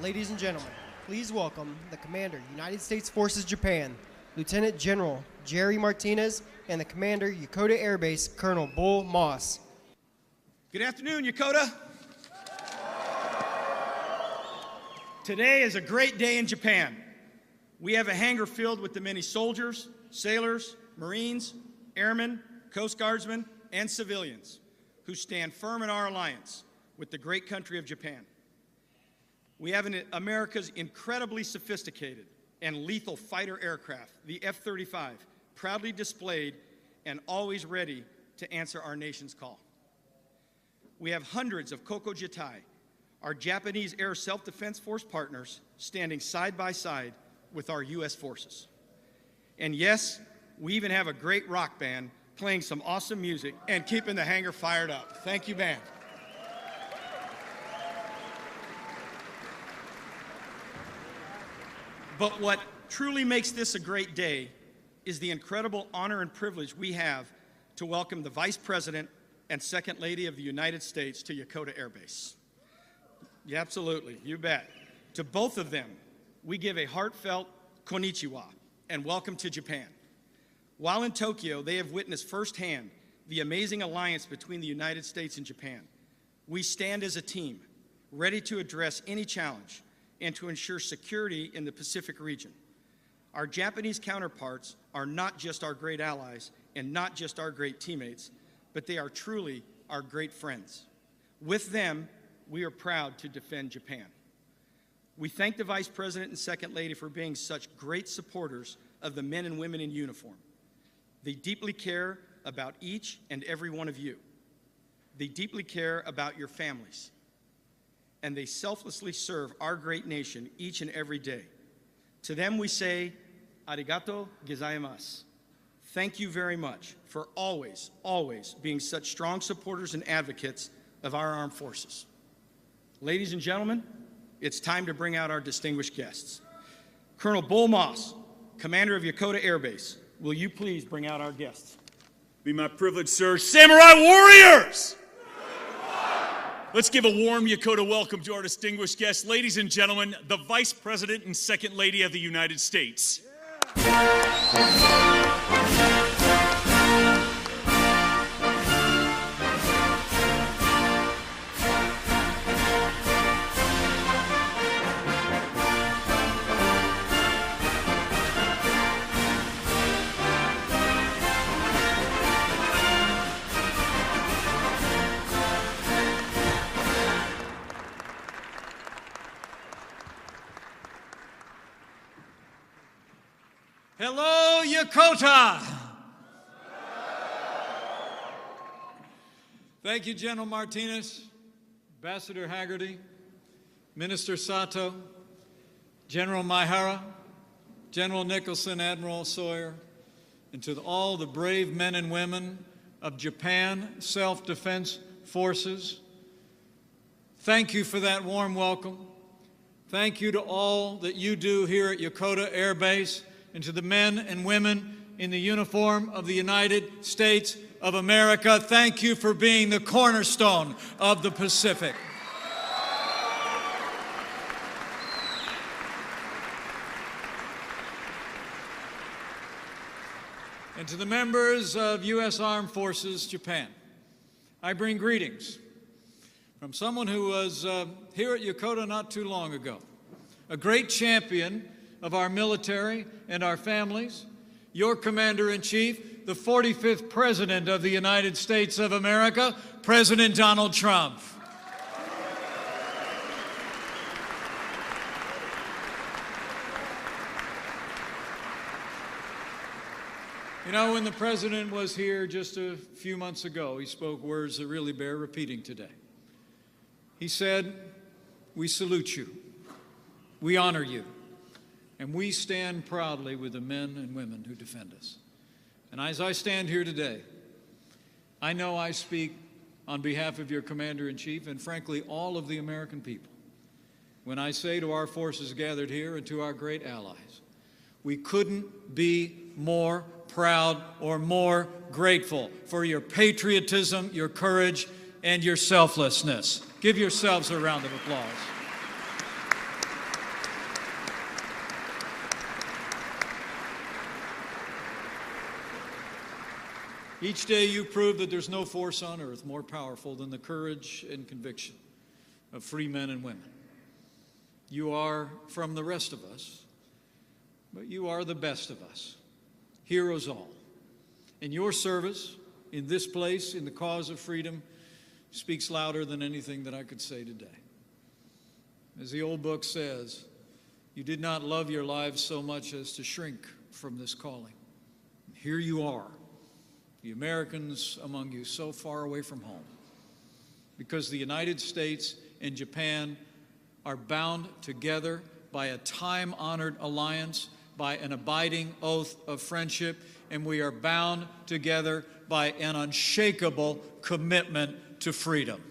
Ladies and gentlemen, please welcome the Commander, United States Forces Japan, Lieutenant General Jerry Martinez, and the Commander, Yokota Air Base, Colonel Bull Moss. Good afternoon, Yokota. Today is a great day in Japan. We have a hangar filled with the many soldiers, sailors, Marines, airmen, Coast Guardsmen, and civilians who stand firm in our alliance with the great country of Japan. We have America's incredibly sophisticated and lethal fighter aircraft, the F-35, proudly displayed and always ready to answer our nation's call. We have hundreds of Kokojitai, our Japanese Air Self-Defense Force partners, standing side by side with our U.S. forces. And yes, we even have a great rock band playing some awesome music and keeping the hangar fired up. Thank you, band. But what truly makes this a great day is the incredible honor and privilege we have to welcome the Vice President and Second Lady of the United States to Yokota Air Base. Yeah, absolutely, you bet. To both of them, we give a heartfelt konnichiwa and welcome to Japan. While in Tokyo, they have witnessed firsthand the amazing alliance between the United States and Japan. We stand as a team, ready to address any challenge and to ensure security in the Pacific region. Our Japanese counterparts are not just our great allies and not just our great teammates, but they are truly our great friends. With them, we are proud to defend Japan. We thank the Vice President and Second Lady for being such great supporters of the men and women in uniform. They deeply care about each and every one of you. They deeply care about your families. And they selflessly serve our great nation each and every day. To them we say, arigato gozaimasu. Thank you very much for always, always being such strong supporters and advocates of our armed forces. Ladies and gentlemen, it's time to bring out our distinguished guests. Colonel Bull Moss, Commander of Yokota Air Base, will you please bring out our guests? Be my privilege, sir. Samurai warriors! Let's give a warm Yokota welcome to our distinguished guests. Ladies and gentlemen, the Vice President and Second Lady of the United States. Hello, Yokota! Thank you, General Martinez, Ambassador Haggerty, Minister Sato, General Maihara, General Nicholson, Admiral Sawyer, and to all the brave men and women of Japan Self-Defense Forces. Thank you for that warm welcome. Thank you to all that you do here at Yokota Air Base, and to the men and women in the uniform of the United States of America. Thank you for being the cornerstone of the Pacific. And to the members of U.S. Armed Forces Japan, I bring greetings from someone who was here at Yokota not too long ago, a great champion of our military and our families, your Commander-in-Chief, the 45th President of the United States of America, President Donald Trump. You know, when the President was here just a few months ago, he spoke words that really bear repeating today. He said, "We salute you, we honor you, and we stand proudly with the men and women who defend us." And as I stand here today, I know I speak on behalf of your Commander-in-Chief and, frankly, all of the American people when I say to our forces gathered here and to our great allies, we couldn't be more proud or more grateful for your patriotism, your courage, and your selflessness. Give yourselves a round of applause. Each day you prove that there's no force on earth more powerful than the courage and conviction of free men and women. You are from the rest of us, but you are the best of us, heroes all. And your service in this place, in the cause of freedom, speaks louder than anything that I could say today. As the old book says, you did not love your lives so much as to shrink from this calling. And here you are, the Americans among you so far away from home, because the United States and Japan are bound together by a time-honored alliance, by an abiding oath of friendship, and we are bound together by an unshakable commitment to freedom.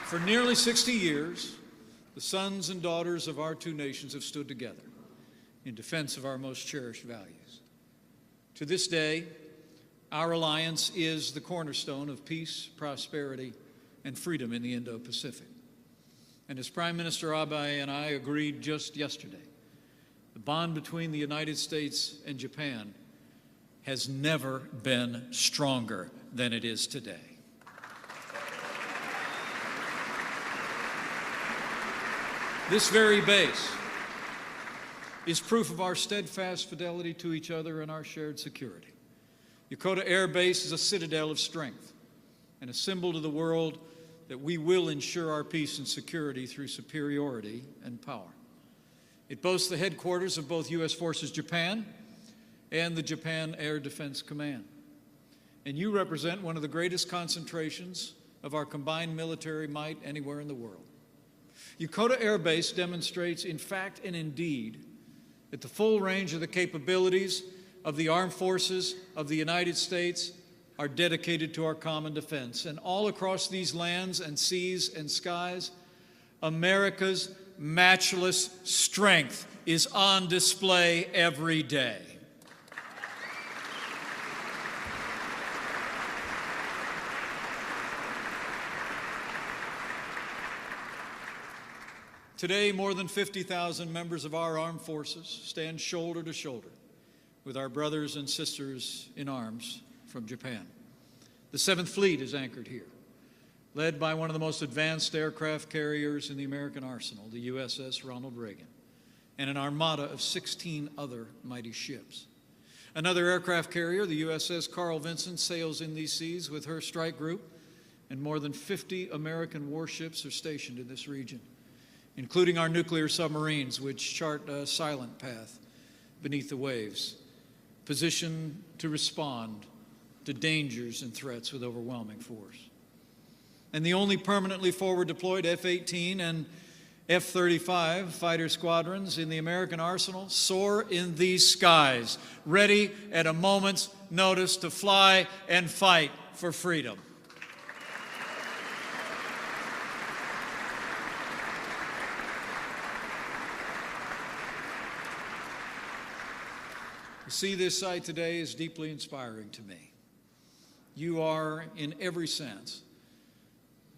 For nearly 60 years, the sons and daughters of our two nations have stood together in defense of our most cherished values. To this day, our alliance is the cornerstone of peace, prosperity, and freedom in the Indo-Pacific. And as Prime Minister Abe and I agreed just yesterday, the bond between the United States and Japan has never been stronger than it is today. This very base is proof of our steadfast fidelity to each other and our shared security. Yokota Air Base is a citadel of strength and a symbol to the world that we will ensure our peace and security through superiority and power. It boasts the headquarters of both U.S. Forces Japan and the Japan Air Defense Command. And you represent one of the greatest concentrations of our combined military might anywhere in the world. Yokota Air Base demonstrates, in fact and indeed, that the full range of the capabilities of the armed forces of the United States are dedicated to our common defense. And all across these lands and seas and skies, America's matchless strength is on display every day. Today, more than 50,000 members of our armed forces stand shoulder to shoulder with our brothers and sisters in arms from Japan. The 7th Fleet is anchored here, led by one of the most advanced aircraft carriers in the American arsenal, the USS Ronald Reagan, and an armada of 16 other mighty ships. Another aircraft carrier, the USS Carl Vinson, sails in these seas with her strike group, and more than 50 American warships are stationed in this region, including our nuclear submarines, which chart a silent path beneath the waves, positioned to respond to dangers and threats with overwhelming force. And the only permanently forward deployed F-18 and F-35 fighter squadrons in the American arsenal soar in these skies, ready at a moment's notice to fly and fight for freedom. To see this sight today is deeply inspiring to me. You are, in every sense,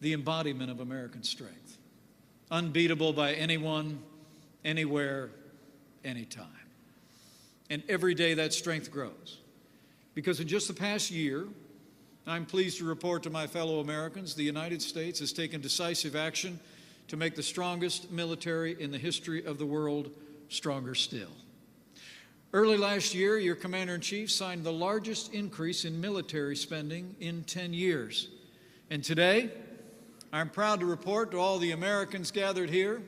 the embodiment of American strength, unbeatable by anyone, anywhere, anytime. And every day that strength grows. Because in just the past year, I'm pleased to report to my fellow Americans, the United States has taken decisive action to make the strongest military in the history of the world stronger still. Early last year, your Commander-in-Chief signed the largest increase in military spending in 10 years. And today, I'm proud to report to all the Americans gathered here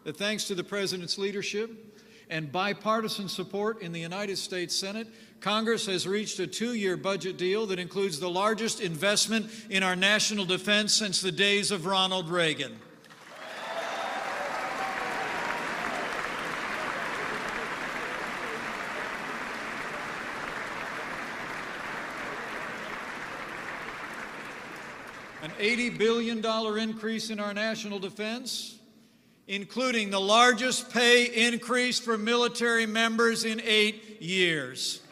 that thanks to the President's leadership and bipartisan support in the United States Senate, Congress has reached a 2-year budget deal that includes the largest investment in our national defense since the days of Ronald Reagan. An $80 billion increase in our national defense, including the largest pay increase for military members in 8 years.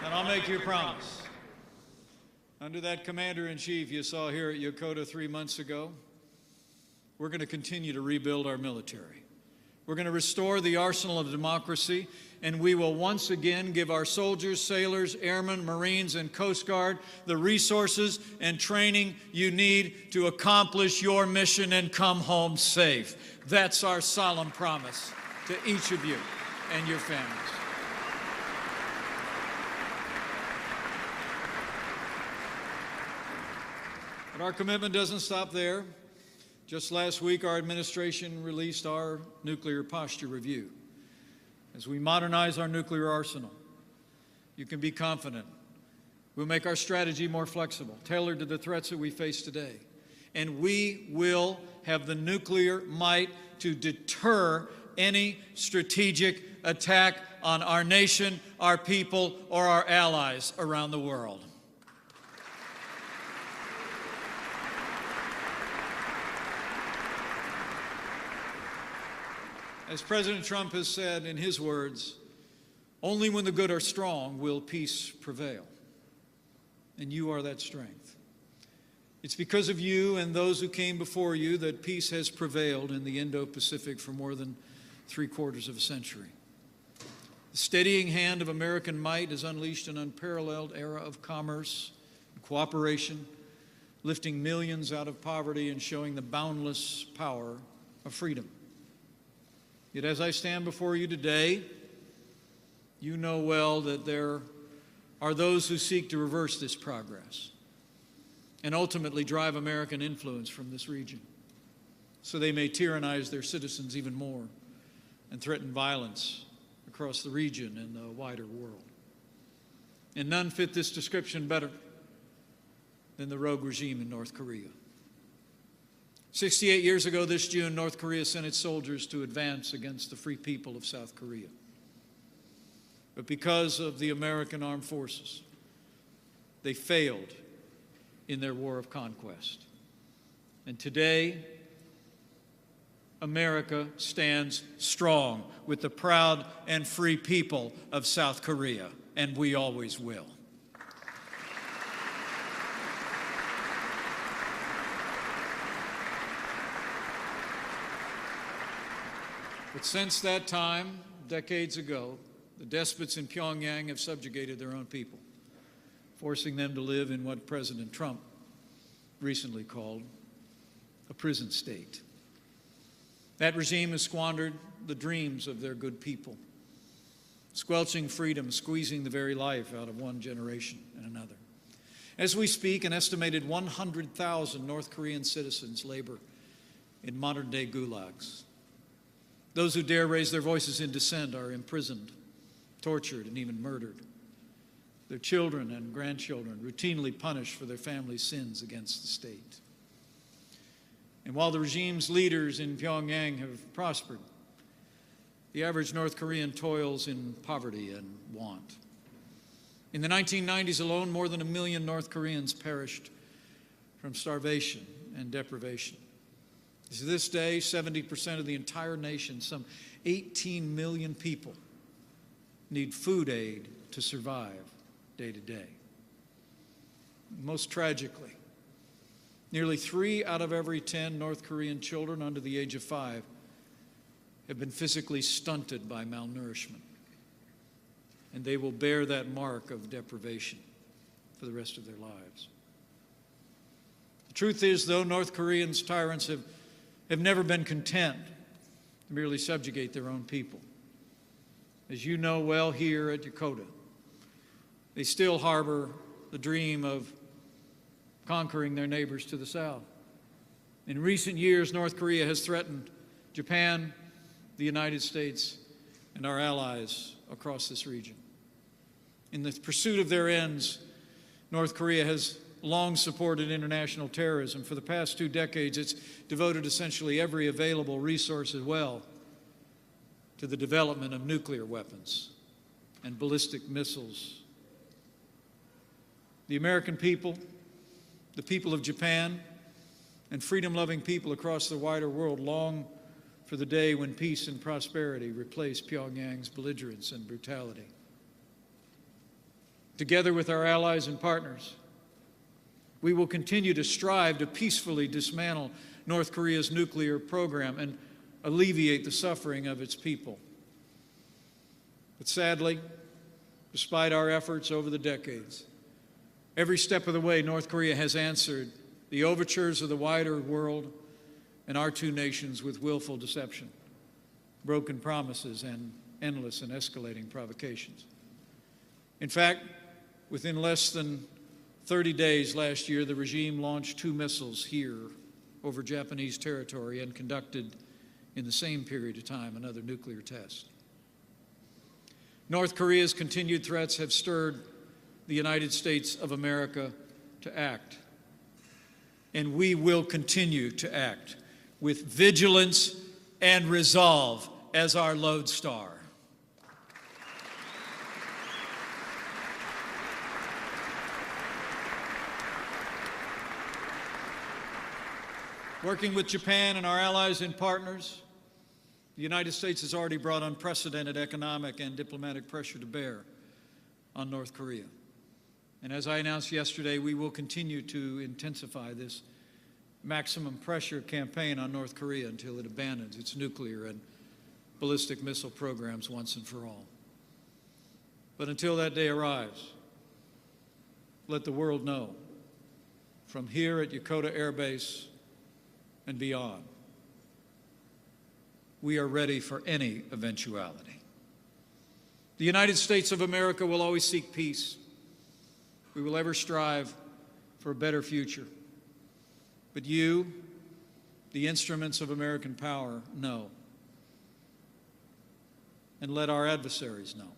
And I'll make you a promise. Under that commander-in-chief you saw here at Yokota 3 months ago, we're going to continue to rebuild our military. We're going to restore the arsenal of democracy, and we will once again give our soldiers, sailors, airmen, Marines, and Coast Guard the resources and training you need to accomplish your mission and come home safe. That's our solemn promise to each of you and your families. But our commitment doesn't stop there. Just last week, our administration released our nuclear posture review. As we modernize our nuclear arsenal, you can be confident we'll make our strategy more flexible, tailored to the threats that we face today. And we will have the nuclear might to deter any strategic attack on our nation, our people, or our allies around the world. As President Trump has said in his words, only when the good are strong will peace prevail. And you are that strength. It's because of you and those who came before you that peace has prevailed in the Indo-Pacific for more than 3/4 of a century. The steadying hand of American might has unleashed an unparalleled era of commerce and cooperation, lifting millions out of poverty and showing the boundless power of freedom. Yet as I stand before you today, you know well that there are those who seek to reverse this progress and ultimately drive American influence from this region so they may tyrannize their citizens even more and threaten violence across the region and the wider world. And none fit this description better than the rogue regime in North Korea. 68 years ago this June, North Korea sent its soldiers to advance against the free people of South Korea. But because of the American armed forces, they failed in their war of conquest. And today, America stands strong with the proud and free people of South Korea, and we always will. But since that time, decades ago, the despots in Pyongyang have subjugated their own people, forcing them to live in what President Trump recently called a prison state. That regime has squandered the dreams of their good people, squelching freedom, squeezing the very life out of one generation and another. As we speak, an estimated 100,000 North Korean citizens labor in modern-day gulags. Those who dare raise their voices in dissent are imprisoned, tortured, and even murdered. Their children and grandchildren routinely punished for their family's sins against the state. And while the regime's leaders in Pyongyang have prospered, the average North Korean toils in poverty and want. In the 1990s alone, more than 1 million North Koreans perished from starvation and deprivation. To this day, 70% of the entire nation, some 18 million people, need food aid to survive day to day. Most tragically, nearly 3 out of every 10 North Korean children under the age of 5 have been physically stunted by malnourishment, and they will bear that mark of deprivation for the rest of their lives. The truth is, though, North Koreans' tyrants have never been content to merely subjugate their own people. As you know well here at Yokota, they still harbor the dream of conquering their neighbors to the south. In recent years, North Korea has threatened Japan, the United States, and our allies across this region. In the pursuit of their ends, North Korea has long supported international terrorism. For the past 2 decades, it's devoted essentially every available resource as well to the development of nuclear weapons and ballistic missiles. The American people, the people of Japan, and freedom-loving people across the wider world long for the day when peace and prosperity replace Pyongyang's belligerence and brutality. Together with our allies and partners, we will continue to strive to peacefully dismantle North Korea's nuclear program and alleviate the suffering of its people. But sadly, despite our efforts over the decades, every step of the way, North Korea has answered the overtures of the wider world and our two nations with willful deception, broken promises, and endless and escalating provocations. In fact, within less than 30 days last year, the regime launched 2 missiles here over Japanese territory and conducted, in the same period of time, another nuclear test. North Korea's continued threats have stirred the United States of America to act, and we will continue to act with vigilance and resolve as our lodestar. Working with Japan and our allies and partners, the United States has already brought unprecedented economic and diplomatic pressure to bear on North Korea. And as I announced yesterday, we will continue to intensify this maximum pressure campaign on North Korea until it abandons its nuclear and ballistic missile programs once and for all. But until that day arrives, let the world know, from here at Yokota Air Base and beyond, we are ready for any eventuality. The United States of America will always seek peace. We will ever strive for a better future. But you, the instruments of American power, know. And let our adversaries know.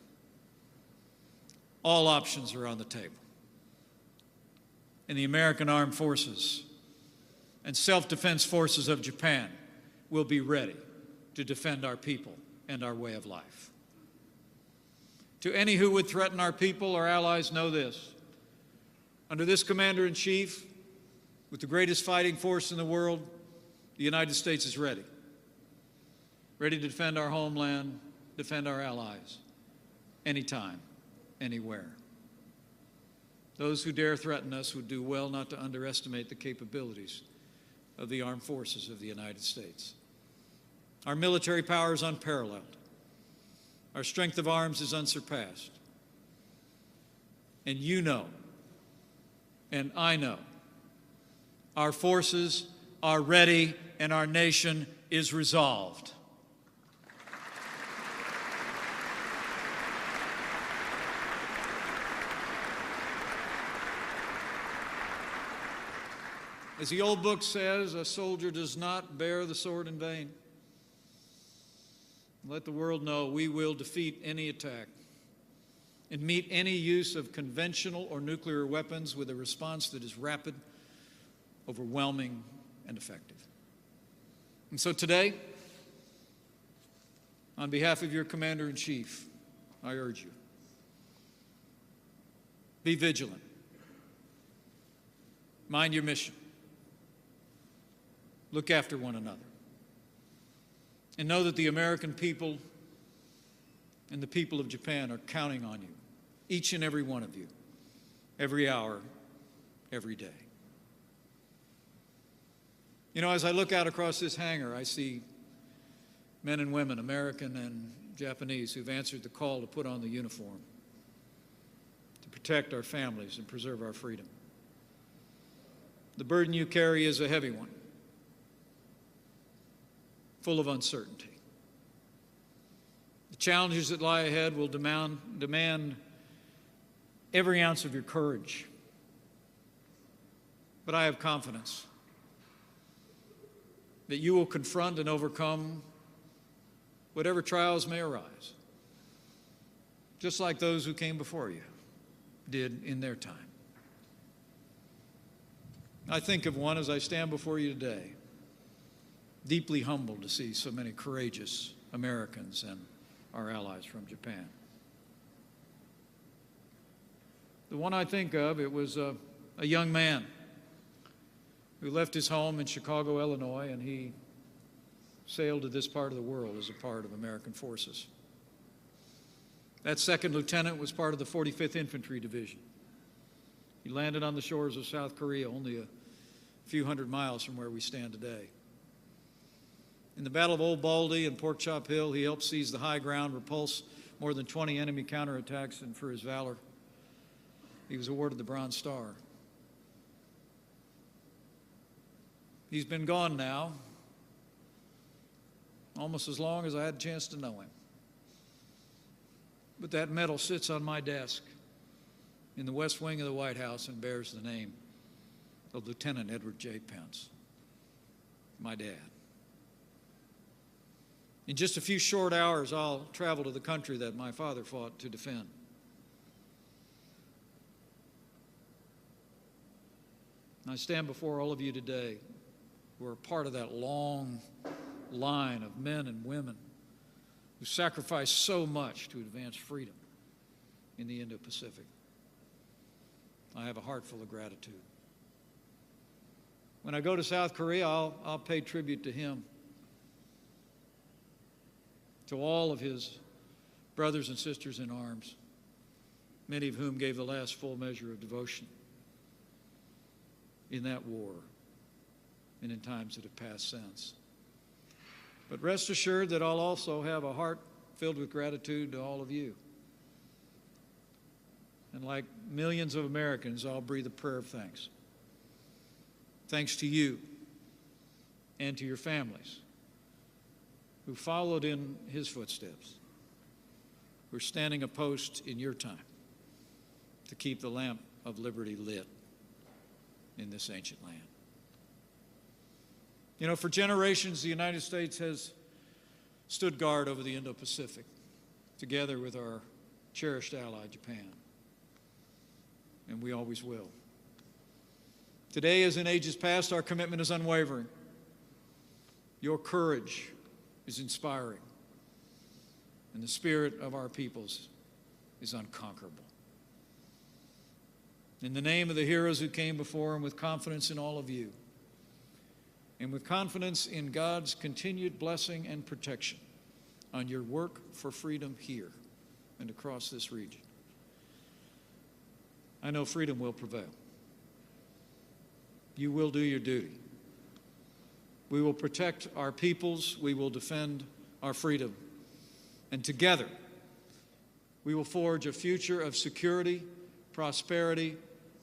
All options are on the table. And the American Armed Forces and self-defense forces of Japan will be ready to defend our people and our way of life. To any who would threaten our people or allies, know this: under this Commander-in-Chief, with the greatest fighting force in the world, the United States is ready. Ready to defend our homeland, defend our allies, anytime, anywhere. Those who dare threaten us would do well not to underestimate the capabilities of the armed forces of the United States. Our military power is unparalleled. Our strength of arms is unsurpassed. And you know, and I know, our forces are ready and our nation is resolved. As the old book says, a soldier does not bear the sword in vain. Let the world know we will defeat any attack and meet any use of conventional or nuclear weapons with a response that is rapid, overwhelming, and effective. And so today, on behalf of your Commander-in-Chief, I urge you, be vigilant, mind your mission, look after one another, and know that the American people and the people of Japan are counting on you, each and every one of you, every hour, every day. You know, as I look out across this hangar, I see men and women, American and Japanese, who've answered the call to put on the uniform, to protect our families and preserve our freedom. The burden you carry is a heavy one, full of uncertainty. The challenges that lie ahead will demand every ounce of your courage. But I have confidence that you will confront and overcome whatever trials may arise, just like those who came before you did in their time. I think of one as I stand before you today, deeply humbled to see so many courageous Americans and our allies from Japan. The one I think of, it was a young man who left his home in Chicago, Illinois, and he sailed to this part of the world as a part of American forces. That second lieutenant was part of the 45th Infantry Division. He landed on the shores of South Korea, only a few hundred miles from where we stand today. In the Battle of Old Baldy and Pork Chop Hill, he helped seize the high ground, repulse more than 20 enemy counterattacks, and for his valor, he was awarded the Bronze Star. He's been gone now, almost as long as I had a chance to know him. But that medal sits on my desk in the West Wing of the White House and bears the name of Lieutenant Edward J. Pence, my dad. In just a few short hours, I'll travel to the country that my father fought to defend. I stand before all of you today who are part of that long line of men and women who sacrificed so much to advance freedom in the Indo-Pacific. I have a heart full of gratitude. When I go to South Korea, I'll pay tribute to him, to all of his brothers and sisters in arms, many of whom gave the last full measure of devotion in that war and in times that have passed since. But rest assured that I'll also have a heart filled with gratitude to all of you. And like millions of Americans, I'll breathe a prayer of thanks. Thanks to you and to your families who followed in his footsteps, who are standing a post in your time to keep the lamp of liberty lit in this ancient land. You know, for generations, the United States has stood guard over the Indo-Pacific, together with our cherished ally, Japan. And we always will. Today, as in ages past, our commitment is unwavering. Your courage is inspiring, and the spirit of our peoples is unconquerable. In the name of the heroes who came before, and with confidence in all of you, and with confidence in God's continued blessing and protection on your work for freedom here and across this region, I know freedom will prevail. You will do your duty. We will protect our peoples. We will defend our freedom. And together, we will forge a future of security, prosperity,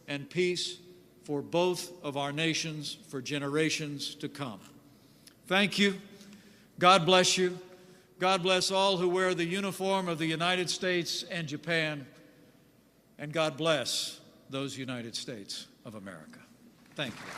and peace for both of our nations for generations to come. Thank you. God bless you. God bless all who wear the uniform of the United States and Japan. And God bless those United States of America. Thank you.